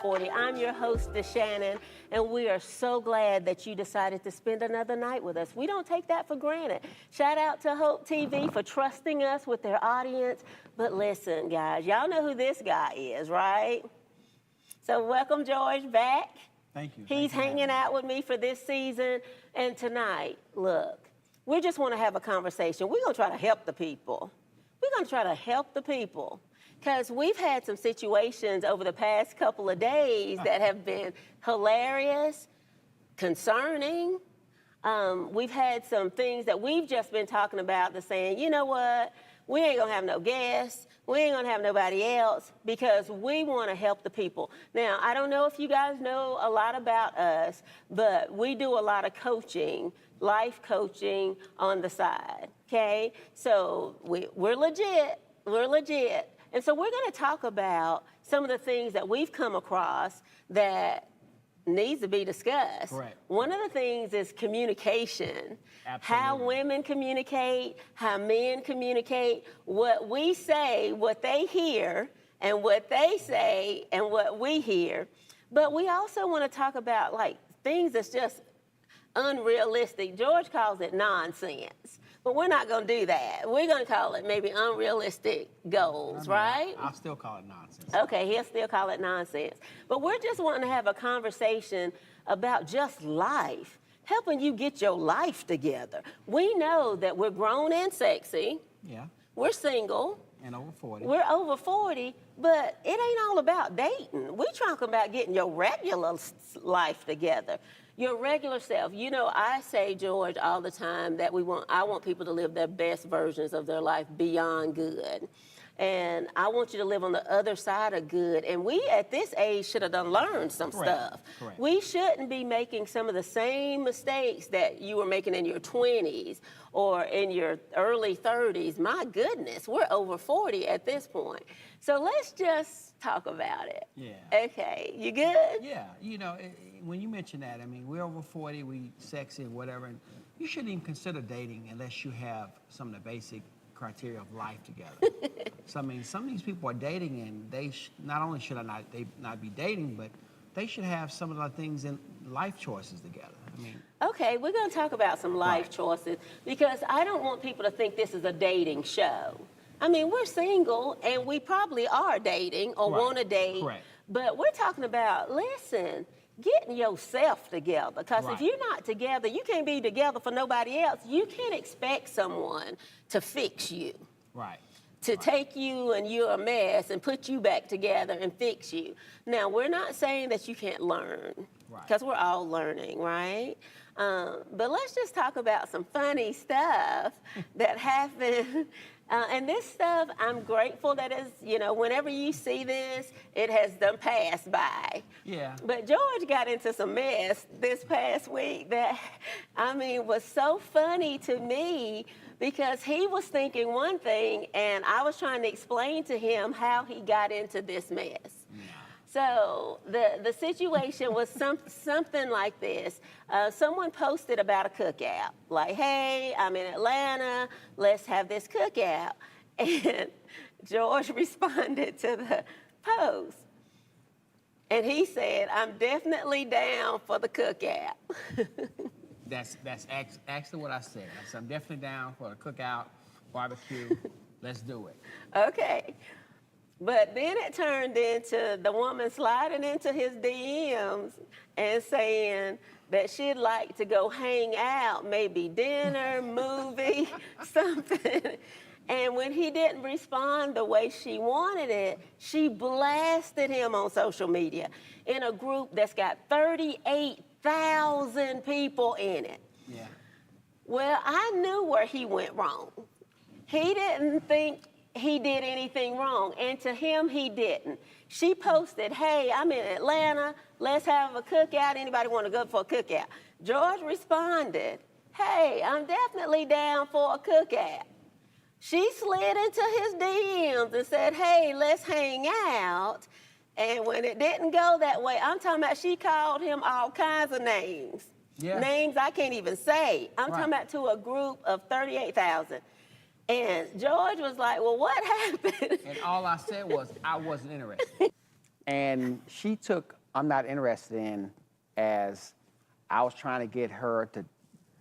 40. I'm your host, Shannon, and we are so glad that you decided to spend another night with us. We don't take that for granted. Shout out to Hope TV for trusting us with their audience. But listen, guys, y'all know who this guy is, right? So welcome, George, back. Thank you. He's hanging out with me for this season. And tonight, look, we just want to have a conversation. We're going to try to help the people. We're going to try to help the people. Because we've had some situations over the past couple of days that have been hilarious, concerning. We've had some things that we've just been talking about that's saying, you know what, we ain't going to have no guests. We ain't going to have nobody else because we want to help the people. Now, I don't know if you guys know a lot about us, but we do a lot of coaching, life coaching on the side, okay? So we're legit. We're legit. And so we're going to talk about some of the things that we've come across that needs to be discussed. Correct. One of the things is communication. Absolutely. How women communicate, how men communicate, what we say, what they hear, and what they say, and what we hear. But we also want to talk about like things that's just unrealistic. George calls it nonsense. But we're not going to do that. We're going to call it maybe unrealistic goals, right? I'll still call it nonsense. Okay, he'll still call it nonsense. But we're just wanting to have a conversation about just life, helping you get your life together. We know that we're grown and sexy. Yeah. We're single. And over 40. We're over 40, but it ain't all about dating. We're talking about getting your regular life together. Your regular self. You know, I say, George, all the time that I want people to live their best versions of their life beyond good. And I want you to live on the other side of good. And we, at this age, should have learned some stuff. Correct. We shouldn't be making some of the same mistakes that you were making in your 20s or in your early 30s. My goodness, we're over 40 at this point. So let's just talk about it. Yeah. Okay, you good? Yeah, you know, when you mention that, I mean, we're over 40, we sexy and whatever, and you shouldn't even consider dating unless you have some of the basic criteria of life together. So, I mean, some of these people are dating, and they not only should they not be dating, but they should have some of the things in life choices together. I mean, okay, we're going to talk about some life choices because I don't want people to think this is a dating show. I mean, we're single, and we probably are dating or want to date. Correct. But we're talking about, listen, getting yourself together. Because if you're not together, you can't be together for nobody else. You can't expect someone to fix you. Right. To take you and you're a mess and put you back together and fix you. Now, we're not saying that you can't learn. Because we're all learning, right? But let's just talk about some funny stuff that happened. And this stuff, I'm grateful that is, you know, whenever you see this, it has done passed by. Yeah. But George got into some mess this past week that, I mean, was so funny to me because he was thinking one thing and I was trying to explain to him how he got into this mess. So the situation was something like this. Someone posted about a cookout. Like, hey, I'm in Atlanta. Let's have this cookout. And George responded to the post. And he said, I'm definitely down for the cookout. That's actually what I said. I said, I'm definitely down for a cookout, barbecue. Let's do it. Okay. But then it turned into the woman sliding into his DMs and saying that she'd like to go hang out, maybe dinner, movie, something. And when he didn't respond the way she wanted it, she blasted him on social media in a group that's got 38,000 people in it. Yeah. Well, I knew where he went wrong. He didn't think he did anything wrong, and to him, he didn't. She posted, hey, I'm in Atlanta, let's have a cookout. Anybody want to go for a cookout? George responded, hey, I'm definitely down for a cookout. She slid into his DMs and said, hey, let's hang out. And when it didn't go that way, I'm talking about she called him all kinds of names. Yeah. Names I can't even say. I'm talking about to a group of 38,000. And George was like, well, what happened? And all I said was, I wasn't interested. And she took I'm not interested in as I was trying to get her to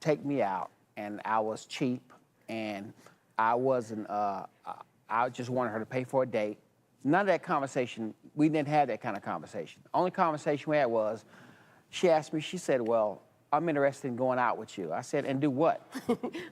take me out, and I was cheap, and I wasn't, I just wanted her to pay for a date. None of that conversation, we didn't have that kind of conversation. The only conversation we had was, she asked me, she said, well, I'm interested in going out with you. I said, and do what?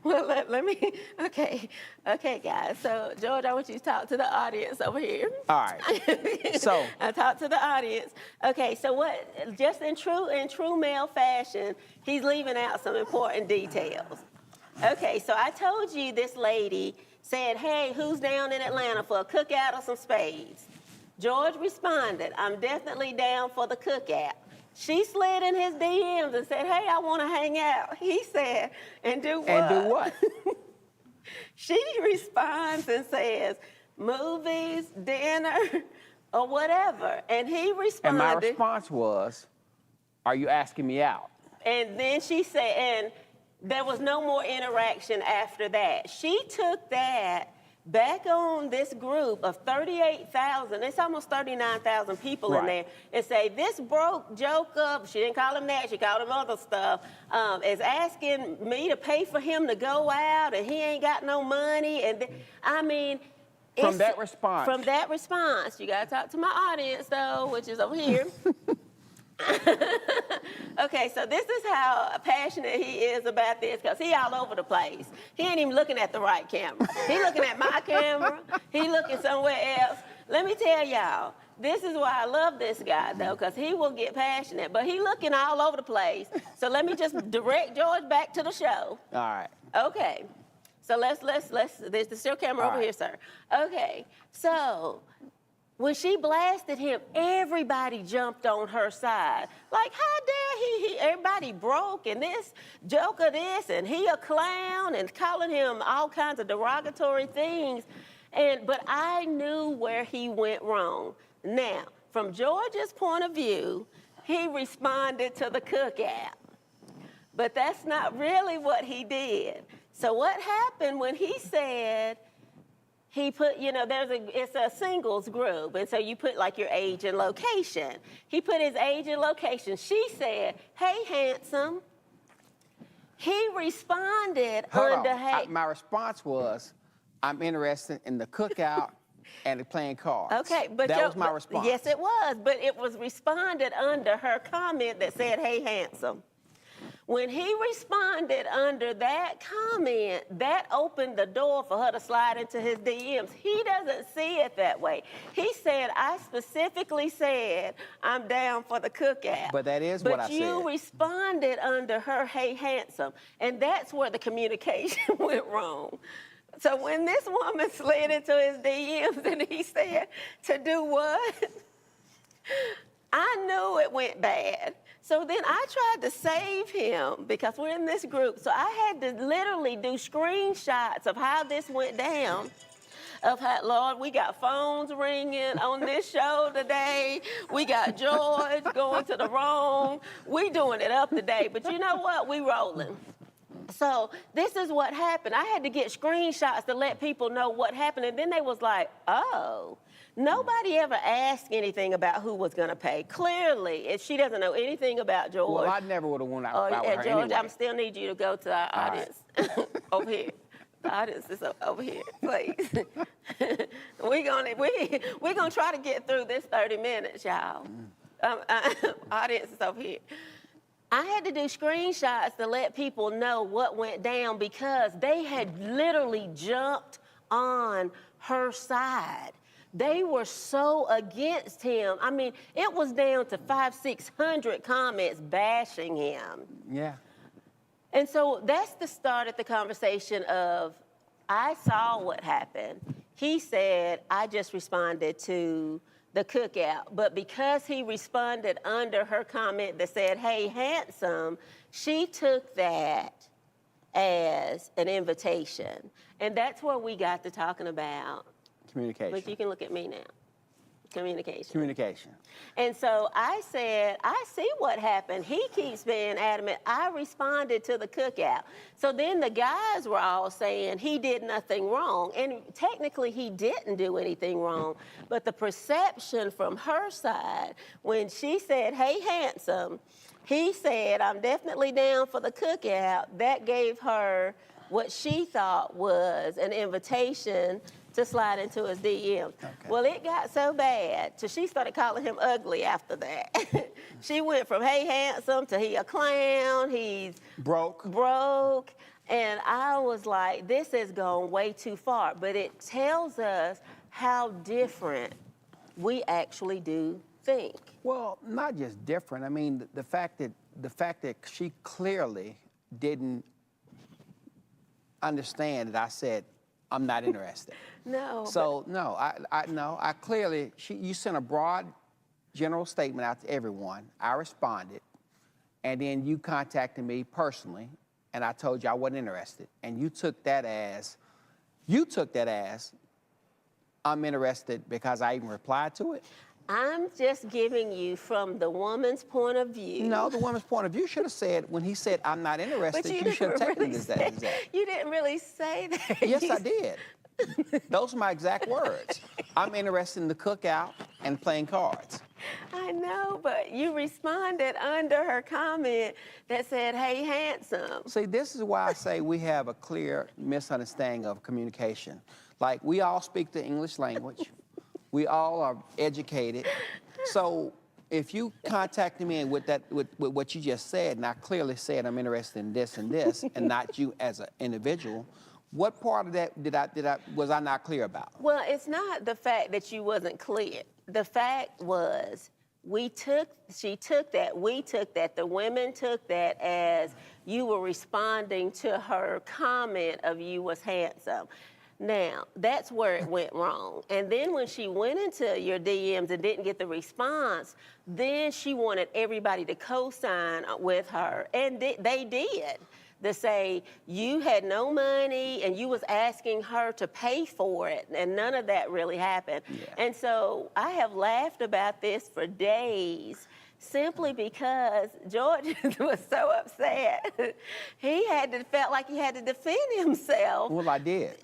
Well, let me, okay, guys. So, George, I want you to talk to the audience over here. All right. So I talk to the audience. Okay, so what? Just in true male fashion, he's leaving out some important details. Okay, so I told you this lady said, "Hey, who's down in Atlanta for a cookout or some spades?" George responded, "I'm definitely down for the cookout." She slid in his DMs and said, "Hey, I want to hang out." He said, "And do what?" And do what? She responds and says, "Movies, dinner, or whatever." And he responded. And my response was, are you asking me out? And then she said, and there was no more interaction after that. She took that back on this group of 38,000, it's almost 39,000 people in there, and say, this broke joker, she didn't call him that, she called him other stuff, is asking me to pay for him to go out, and he ain't got no money. And I mean, From that response, you gotta talk to my audience though, which is over here. Okay, so this is how passionate he is about this, because he all over the place. He ain't even looking at the right camera. He looking at my camera. He looking somewhere else. Let me tell y'all, this is why I love this guy, though, because he will get passionate, but he looking all over the place. So let me just direct George back to the show. All right. Okay, so let's there's your camera over here, sir. Okay, so when she blasted him, everybody jumped on her side. Like, how dare he everybody broke, and this joker this, and he a clown, and calling him all kinds of derogatory things. But I knew where he went wrong. Now, from George's point of view, he responded to the cookout. But that's not really what he did. So what happened when he said, he put, it's a singles group, and so you put like your age and location. He put his age and location. She said, "Hey, handsome." He responded hey. My response was, I'm interested in the cookout and playing cards. Okay, but that was my response. Yes, it was, but it was responded under her comment that said, "Hey, handsome." When he responded under that comment, that opened the door for her to slide into his DMs. He doesn't see it that way. He said, "I specifically said I'm down for the cookout." But that is what I said. But you responded under her, "Hey, handsome." And that's where the communication went wrong. So when this woman slid into his DMs and he said, "To do what?" I knew it went bad. So then I tried to save him because we're in this group. So I had to literally do screenshots of how this went down. Of how, Lord, we got phones ringing on this show today. We got George going to the wrong. We doing it up today. But you know what? We rolling. So this is what happened. I had to get screenshots to let people know what happened. And then they was like, "Oh, nobody ever asked anything about who was going to pay." Clearly, if she doesn't know anything about George. Well, I never would have won out with her George, anyway. I still need you to go to our audience over here. The audience is over here, please. We're gonna try to get through this 30 minutes, y'all. Audience is over here. I had to do screenshots to let people know what went down because they had literally jumped on her side. They were so against him. I mean, it was down to 500-600 comments bashing him. Yeah. And so that's the start of the conversation of, I saw what happened. He said, I just responded to the cookout. But because he responded under her comment that said, "Hey, handsome," she took that as an invitation. And that's where we got to talking about Communication. But you can look at me now. Communication. Communication. And so I said, I see what happened. He keeps being adamant. I responded to the cookout. So then the guys were all saying he did nothing wrong. And technically he didn't do anything wrong. But the perception from her side, when she said, hey, handsome, he said, I'm definitely down for the cookout. That gave her what she thought was an invitation to slide into his DM. Okay. Well, it got so bad, so she started calling him ugly after that. She went from, hey, handsome, to he a clown, he's broke. And I was like, this has gone way too far. But it tells us how different we actually do think. Well, not just different. I mean, the fact that she clearly didn't understand that I said, I'm not interested. No. So no, I clearly, you sent a broad general statement out to everyone. I responded, and then you contacted me personally, and I told you I wasn't interested. And you took that as I'm interested because I even replied to it. I'm just giving you from the woman's point of view. No, the woman's point of view should have said, when he said, I'm not interested, you should have taken it as that. You didn't really say that. Yes, I did. Those are my exact words. I'm interested in the cookout and playing cards. I know, but you responded under her comment that said, hey, handsome. See, this is why I say we have a clear misunderstanding of communication. Like, we all speak the English language. We all are educated. So if you contacted me with what you just said, and I clearly said I'm interested in this and this, and not you as an individual, what part of that was I not clear about? Well, it's not the fact that you wasn't clear. The fact was we took that, the women took that as you were responding to her comment of you was handsome. Now, that's where it went wrong. And then when she went into your DMs and didn't get the response, then she wanted everybody to co-sign with her. And they did. To say you had no money and you was asking her to pay for it, and none of that really happened. Yeah. And so I have laughed about this for days, simply because George was so upset. He felt like he had to defend himself. Well, I did.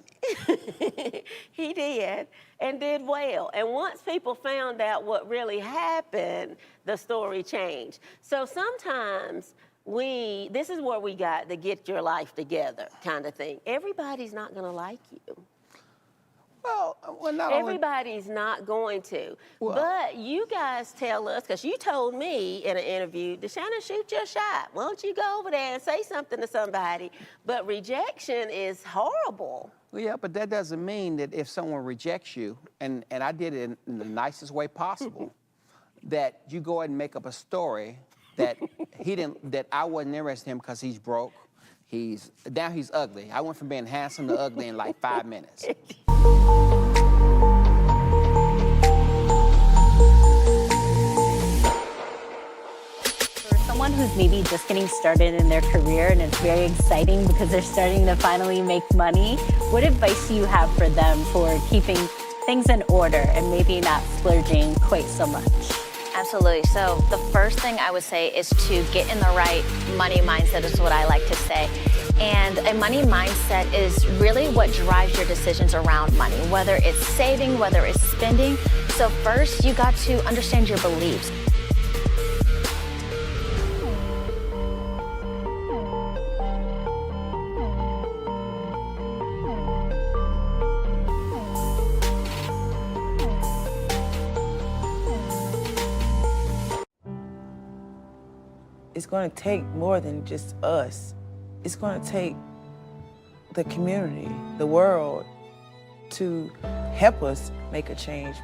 He did, and did well. And once people found out what really happened, the story changed. So sometimes this is where we got the get your life together kind of thing. Everybody's not going to like you. Well, not everybody's not going to. Well, but you guys tell us, because you told me in an interview, DeShannon, shoot your shot. Why don't you go over there and say something to somebody? But rejection is horrible. Well, yeah, but that doesn't mean that if someone rejects you, and I did it in the nicest way possible, that you go ahead and make up a story that that I wasn't interested in him because he's broke. Now he's ugly. I went from being handsome to ugly in like 5 minutes. For someone who's maybe just getting started in their career and it's very exciting because they're starting to finally make money, what advice do you have for them for keeping things in order and maybe not splurging quite so much? Absolutely. So the first thing I would say is to get in the right money mindset, is what I like to say. And a money mindset is really what drives your decisions around money, whether it's saving, whether it's spending. So first, you got to understand your beliefs. It's going to take more than just us. It's going to take the community, the world, to help us make a change.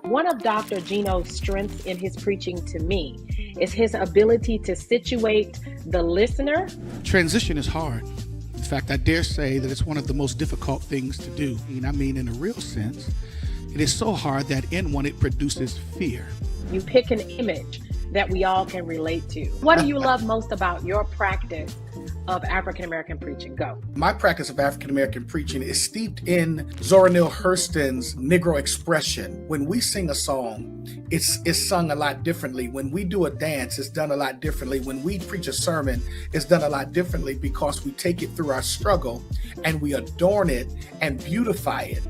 One of Dr. Gino's strengths in his preaching to me is his ability to situate the listener. Transition is hard. In fact, I dare say that it's one of the most difficult things to do. I mean, in a real sense, it is so hard that in one it produces fear. You pick an image that we all can relate to. What do you love most about your practice of African American preaching? Go. My practice of African American preaching is steeped in Zora Neale Hurston's Negro expression. When we sing a song, it's sung a lot differently. When we do a dance, it's done a lot differently. When we preach a sermon, it's done a lot differently because we take it through our struggle and we adorn it and beautify it.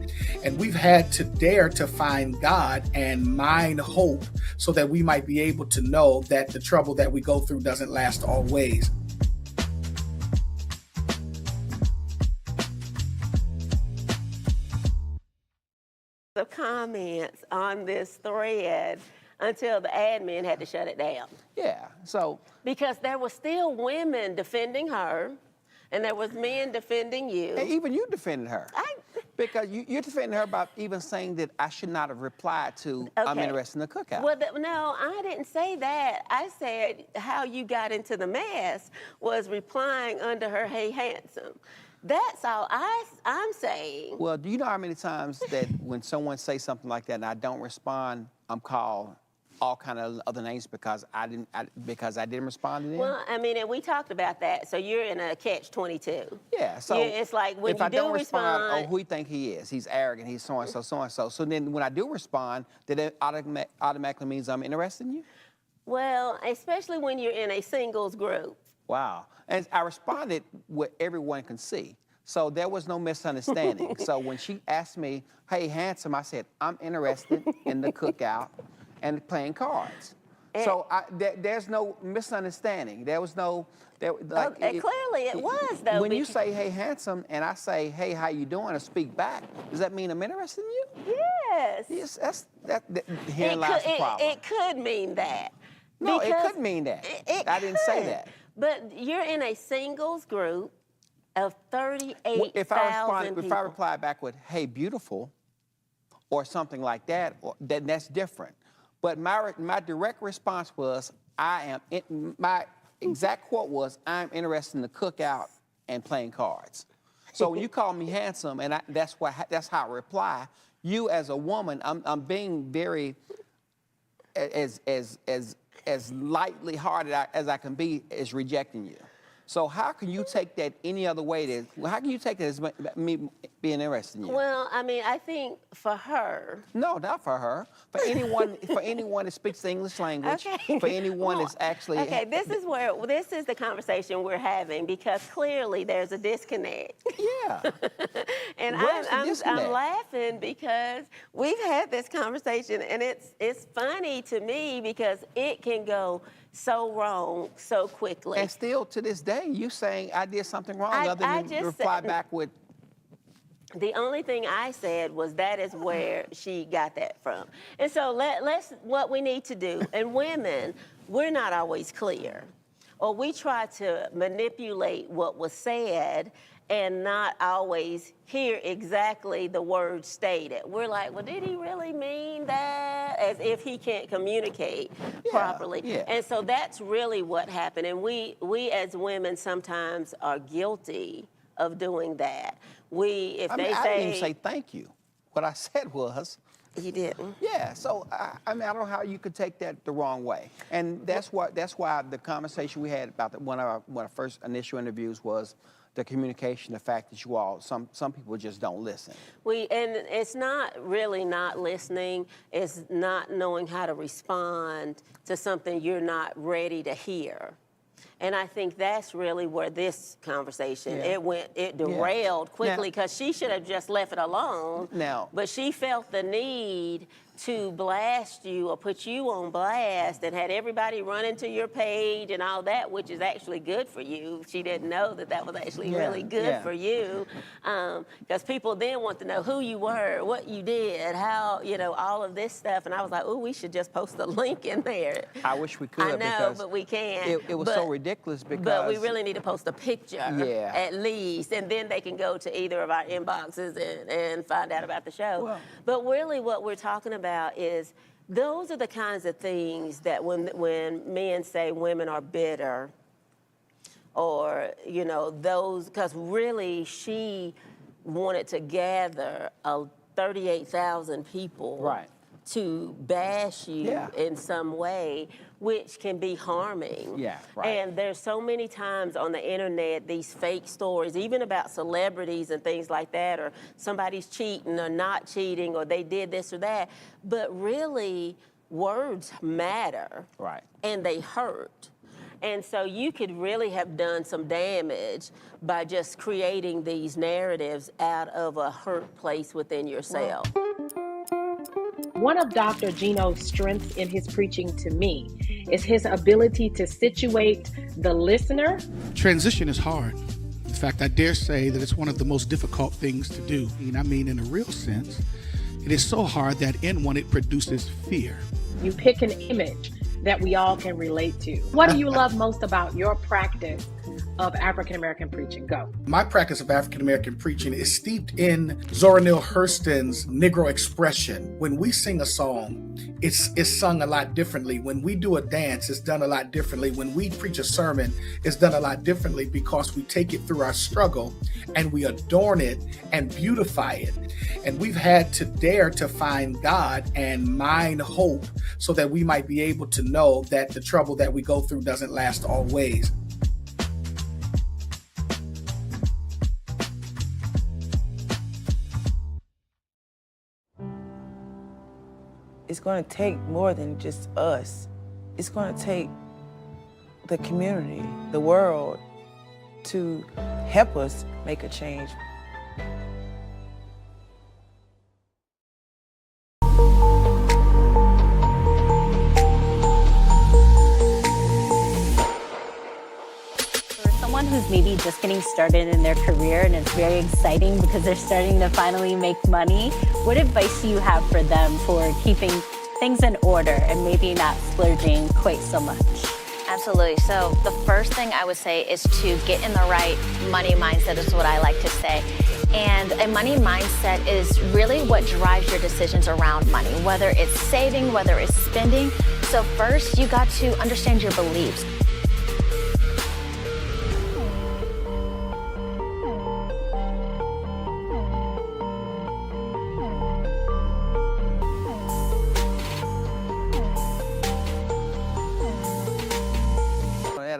And we've had to dare to find God and mine hope so that we might be able to know that the trouble that we go through doesn't last always. Of comments on this thread until the admin had to shut it down. Yeah. So Because there were still women defending her, and there was men defending you. and even you defended her. I- Because you're defending her about even saying that I should not have replied to I'm Okay. interested in the cookout. Well, no, I didn't say that. I said how you got into the mess was replying under her, "Hey, handsome." That's all I'm saying. Well, do you know how many times that when someone says something like that and I don't respond, I'm called all kind of other names because I didn't respond to them? Well, I mean, and we talked about that. So you're in a catch-22. Yeah, so It's like when if you I do don't respond, respond. oh, who you think he is? He's arrogant. He's so and so, so and so. So then when I do respond, that automatically means I'm interested in you? Well, especially when you're in a singles group. Wow. And I responded what everyone can see. So there was no misunderstanding. So when she asked me, "Hey, handsome," I said, "I'm interested in the cookout and playing cards." So there's no misunderstanding. There was no... Clearly it was, though. When you say, "Hey, handsome," and I say, "Hey, how you doing?" or speak back, does that mean I'm interested in you? Yes. Yes, herein lies the problem. It could mean that. No, it Because could mean that. it I didn't say could. that. But you're in a singles group of 38,000 people. If I reply back with, "Hey, beautiful," or something like that, then that's different. But my direct response was, my exact quote was, "I'm interested in the cookout and playing cards." So when you call me handsome, and that's how I reply. You as a woman, I'm being very as lightly hearted as I can be is rejecting you. So how can you take that any other way? How can you take it as me being interested in you? Well, I mean, I think for her. No, not for her. For anyone that speaks the English language. Okay. For anyone that's actually. Okay, this is the conversation we're having because clearly there's a disconnect. Yeah. And Where's the I'm disconnect? laughing because we've had this conversation and it's funny to me because it can go so wrong so quickly. And still to this day, you saying I did something wrong other than just reply said- back with. The only thing I said was that is where she got that from. And so let's what we need to do. And women, we're not always clear. Or we try to manipulate what was said and not always hear exactly the words stated. We're like, well, did he really mean that? As if he can't communicate properly. Yeah. And so that's really what happened. And we as women sometimes are guilty of doing that. I didn't even say thank you. What I said was, You didn't. yeah, so I mean, I don't know how you could take that the wrong way. And that's why the conversation we had about one of our first initial interviews was the communication, the fact that you all, some people just don't listen. And it's not really not listening, it's not knowing how to respond to something you're not ready to hear. And I think that's really where this conversation, it derailed quickly because she should have just left it alone. But she felt the need to blast you or put you on blast and had everybody running to your page and all that, which is actually good for you. She didn't know that was actually really good for you. Because people then want to know who you were, what you did, how, all of this stuff. And I was like, oh, we should just post a link in there. I wish we could. I know, because but we can't. It was so ridiculous because. But we really need to post a picture at least, and then they can go to either of our inboxes and find out about the show. Well, but really what we're talking about is those are the kinds of things that when men say women are bitter or, those, because really she wanted to gather 38,000 people. Right. to bash you Yeah. in some way, which can be harming. Yeah, right. And there's so many times on the internet, these fake stories, even about celebrities and things like that, or somebody's cheating or not cheating, or they did this or that. But really, words matter. Right. And they hurt. And so you could really have done some damage by just creating these narratives out of a hurt place within yourself. One of Dr. Gino's strengths in his preaching to me is his ability to situate the listener. Transition is hard. In fact, I dare say that it's one of the most difficult things to do. And I mean, in a real sense, it is so hard that in one it produces fear. You pick an image that we all can relate to. What do you love most about your practice of African American preaching? Go. My practice of African American preaching is steeped in Zora Neale Hurston's Negro expression. When we sing a song, it's sung a lot differently. When we do a dance, it's done a lot differently. When we preach a sermon, it's done a lot differently because we take it through our struggle and we adorn it and beautify it. And we've had to dare to find God and mine hope so that we might be able to know that the trouble that we go through doesn't last always. It's going to take more than just us. It's going to take the community, the world, to help us make a change. For someone who's maybe just getting started in their career and it's very exciting because they're starting to finally make money, what advice do you have for them for keeping things in order and maybe not splurging quite so much? Absolutely. So the first thing I would say is to get in the right money mindset, is what I like to say. And a money mindset is really what drives your decisions around money, whether it's saving, whether it's spending. So first, you got to understand your beliefs.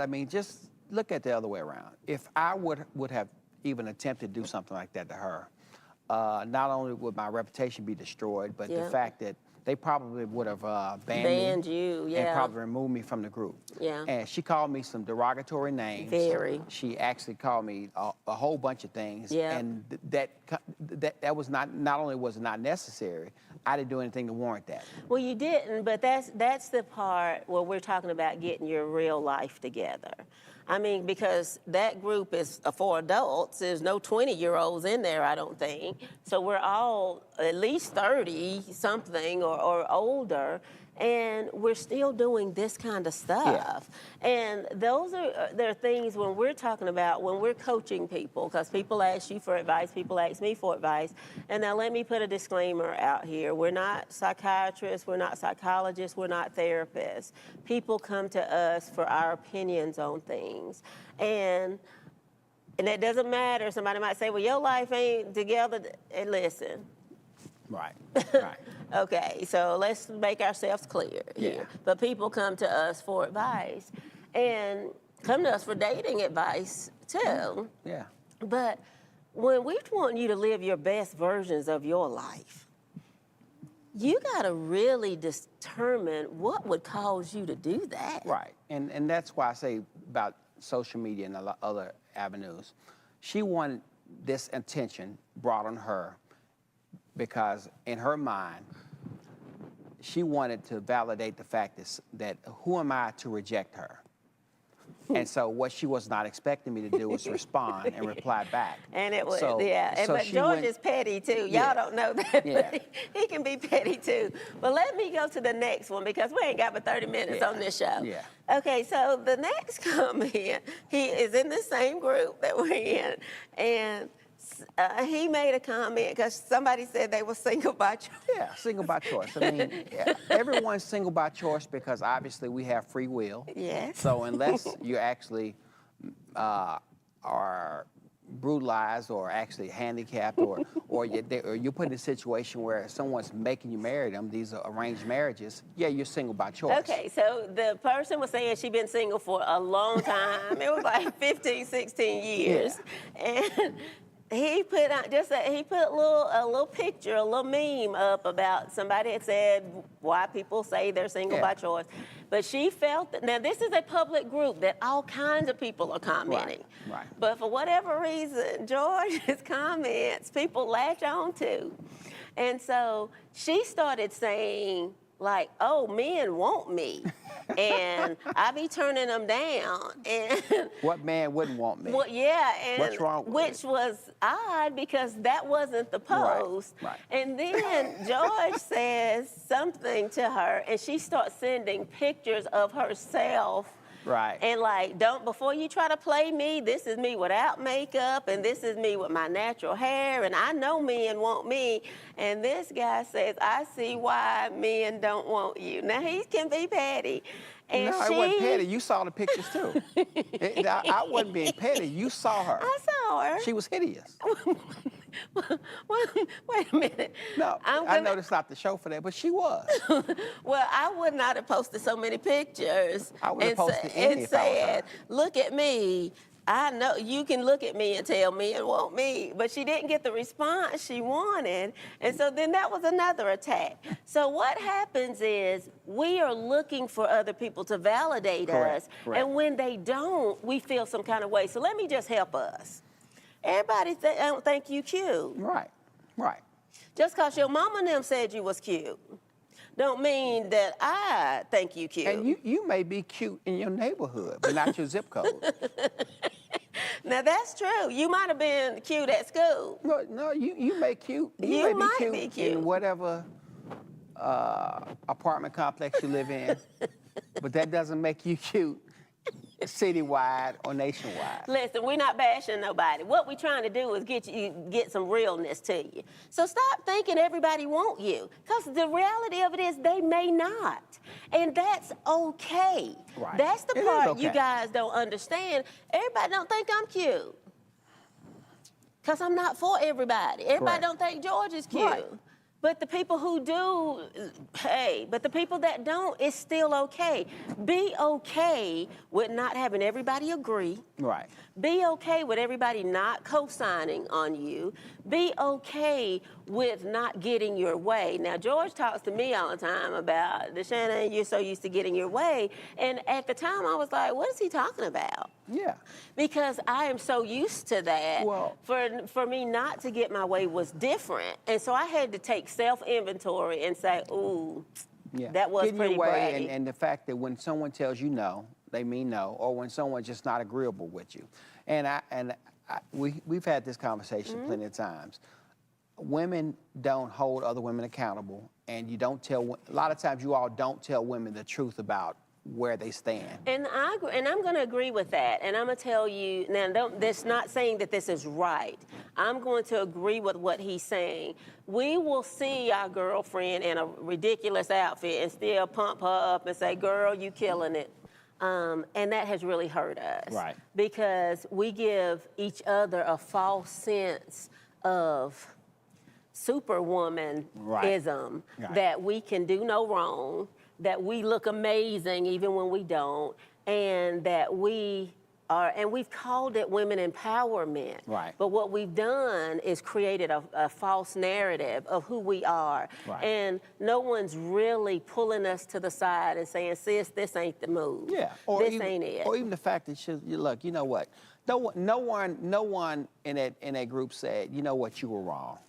I mean, just look at the other way around. If I would have even attempted to do something like that to her, not only would my reputation be destroyed, but the fact that they probably would have banned me you, and probably removed me from the group. Yeah. And she called me some derogatory names. Very. She actually called me a whole bunch of things. Yeah. And that was not only was it not necessary, I didn't do anything to warrant that. Well, you didn't, but that's the part where we're talking about getting your real life together. I mean, because that group is for adults. There's no 20-year-olds in there, I don't think. So we're all at least 30-something or older, and we're still doing this kind of stuff. Yeah. And those are things when we're talking about, when we're coaching people, because people ask you for advice, people ask me for advice. And now let me put a disclaimer out here. We're not psychiatrists, we're not psychologists, we're not therapists. People come to us for our opinions on things. And it doesn't matter. Somebody might say, well, your life ain't together. And listen. Right, right. Okay, so let's make ourselves clear here. Yeah. But people come to us for advice and come to us for dating advice too. Yeah. But when we want you to live your best versions of your life, you got to really determine what would cause you to do that. Right, and that's why I say about social media and other avenues. She wanted this attention brought on her because in her mind, she wanted to validate the fact that who am I to reject her? And so what she was not expecting me to do was respond and reply back. And it was, so, yeah. So but George is petty too. Y'all don't know that, but he can be petty too. But let me go to the next one because we ain't got but 30 minutes on this show. Yeah. Okay, so the next comment, he is in the same group that we're in, and he made a comment because somebody said they were single by choice. Yeah, single by choice. I mean, everyone's single by choice because obviously we have free will. Yes. So unless you actually are brutalized or actually handicapped, or you're put in a situation where someone's making you marry them, these are arranged marriages, yeah, you're single by choice. Okay, so the person was saying she'd been single for a long time. It was like 15, 16 years. Yeah. And he put out a little picture, a little meme up about somebody had said why people say they're single by choice. But she felt that, now this is a public group that all kinds of people are commenting. Right. But for whatever reason, George's comments, people latch on to. And so she started saying, like, oh, men want me. And I be turning them down. And what man wouldn't want me? Well, yeah, and what's wrong with which it? Was odd because that wasn't the post. Right. And then George says something to her, and she starts sending pictures of herself. Right. And like, before you try to play me, this is me without makeup, and this is me with my natural hair, and I know men want me. And this guy says, I see why men don't want you. Now, he can be petty. And no, it wasn't petty. You saw the pictures too. I wasn't being petty. You saw her. I saw her. She was hideous. Wait a minute. No, I know that's not the show for that, but she was. Well, I would not have posted so many pictures. I would have posted any if I was her. Said, look at me. I know you can look at me and tell me and want me, but she didn't get the response she wanted. And so then that was another attack. So what happens is we are looking for other people to validate us. Correct. And when they don't, we feel some kind of way. So let me just help us. Everybody don't think you cute. Right. Just because your mama and them said you was cute don't mean that I think you cute. And you may be cute in your neighborhood, but not your zip code. Now, that's true. You might have been cute at school. No, you may cute. You may might be cute in whatever apartment complex you live in, but that doesn't make you cute citywide or nationwide. Listen, we're not bashing nobody. What we're trying to do is get some realness to you. So stop thinking everybody want you, because the reality of it is they may not. And that's okay. Right. That's the It is part okay. you guys don't understand. Everybody don't think I'm cute. Because I'm not for everybody. Everybody don't think George is cute. Right. But the people who do, hey, but the people that don't, it's still okay. Be okay with not having everybody agree. Right. Be okay with everybody not co-signing on you. Be okay with not getting your way. Now, George talks to me all the time about, Shannon, you're so used to getting your way. And at the time, I was like, what is he talking about? Yeah. Because I am so used to that. Well, for me not to get my way was different. And so I had to take self-inventory and say, ooh, that was Getting pretty your way, bratty. and the fact that when someone tells you no, they mean no, or when someone's just not agreeable with you. And we've had this conversation plenty of times. Women don't hold other women accountable, and you don't tell, a lot of times you all don't tell women the truth about where they stand. And I'm going to agree with that. And I'm going to tell you, now, that's not saying that this is right. I'm going to agree with what he's saying. We will see our girlfriend in a ridiculous outfit and still pump her up and say, girl, you killing it. And that has really hurt us. Right. Because we give each other a false sense of superwomanism, that we can do no wrong, that we look amazing even when we don't, and that we are, and we've called it women empowerment. Right. But what we've done is created a false narrative of who we are. Right. And no one's really pulling us to the side and saying, sis, this ain't the move. Yeah. This ain't it. Or even the fact that look, you know what? No one in that group said, you know what, you were wrong.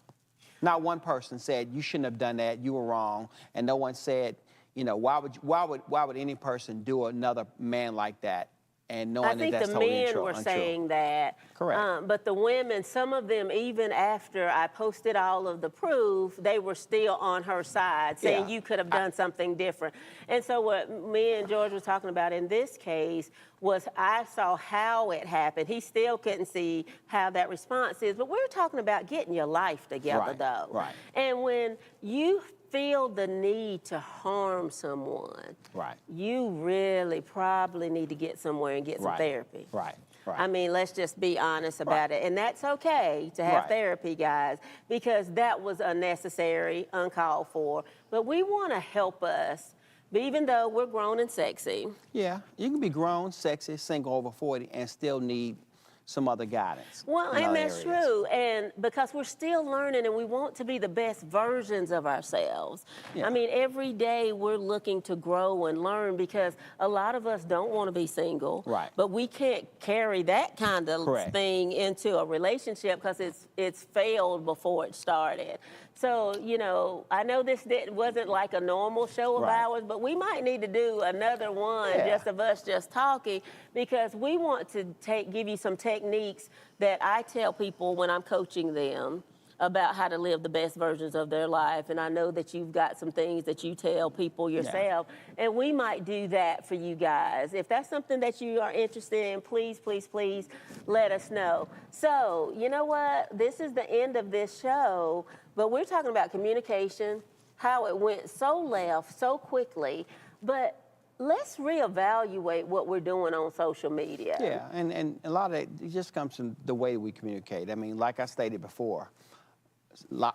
Not one person said you shouldn't have done that, you were wrong, and no one said, you know, why would any person do another man like that? And knowing I think that's the totally men untrue. were saying that. Correct. But the women, some of them, even after I posted all of the proof, they were still on her side, saying you could have done something different. And so what me and George was talking about in this case was I saw how it happened. He still couldn't see how that response is. But we're talking about getting your life together, though. Right. And when you feel the need to harm someone, right, you really probably need to get somewhere and get some therapy. Right. Right. I mean, let's just be honest about it. And that's okay to have Right. therapy, guys, because that was unnecessary, uncalled for. But we want to help us, even though we're grown and sexy. Yeah, you can be grown, sexy, single over 40, and still need some other guidance. Well, in and other that's areas. true. And because we're still learning and we want to be the best versions of ourselves. Yeah. I mean, every day we're looking to grow and learn because a lot of us don't want to be single. Right. But we can't carry that kind of Correct. thing into a relationship because it's failed before it started. So, you know, I know this wasn't like a normal show of Right. ours, but we might need to do another one Yeah. just of us just talking because we want to give you some techniques that I tell people when I'm coaching them about how to live the best versions of their life. And I know that you've got some things that you tell people yourself, and we might do that for you guys. If that's something that you are interested in, please, please, please let us know. So, you know what? This is the end of this show, but we're talking about communication, how it went so left so quickly, but let's reevaluate what we're doing on social media. Yeah, and a lot of it just comes from the way we communicate. I mean, like I stated before,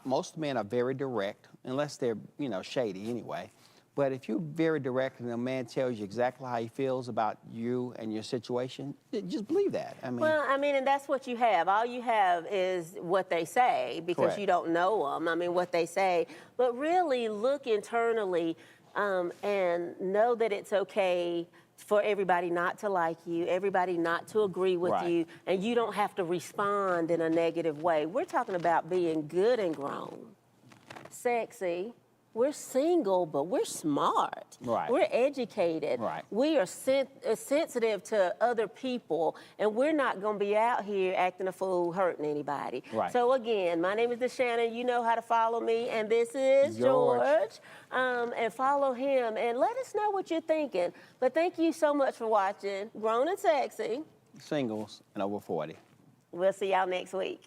most men are very direct, unless they're, you know, shady anyway. But if you're very direct and a man tells you exactly how he feels about you and your situation, just believe that. I mean, Well, I mean, and that's what you have. All you have is what they say because Correct. you don't know them. I mean, what they say. But really look internally and know that it's okay for everybody not to like you, everybody not to agree with Right. you, and you don't have to respond in a negative way. We're talking about being good and grown, sexy. We're single, but we're smart. Right. We're educated. Right. We are sensitive to other people, and we're not going to be out here acting a fool, hurting anybody. Right. So again, my name is DeShannon. You know how to follow me, and this is George. And follow him, and let us know what you're thinking. But thank you so much for watching Grown and Sexy. singles and over 40. We'll see y'all next week.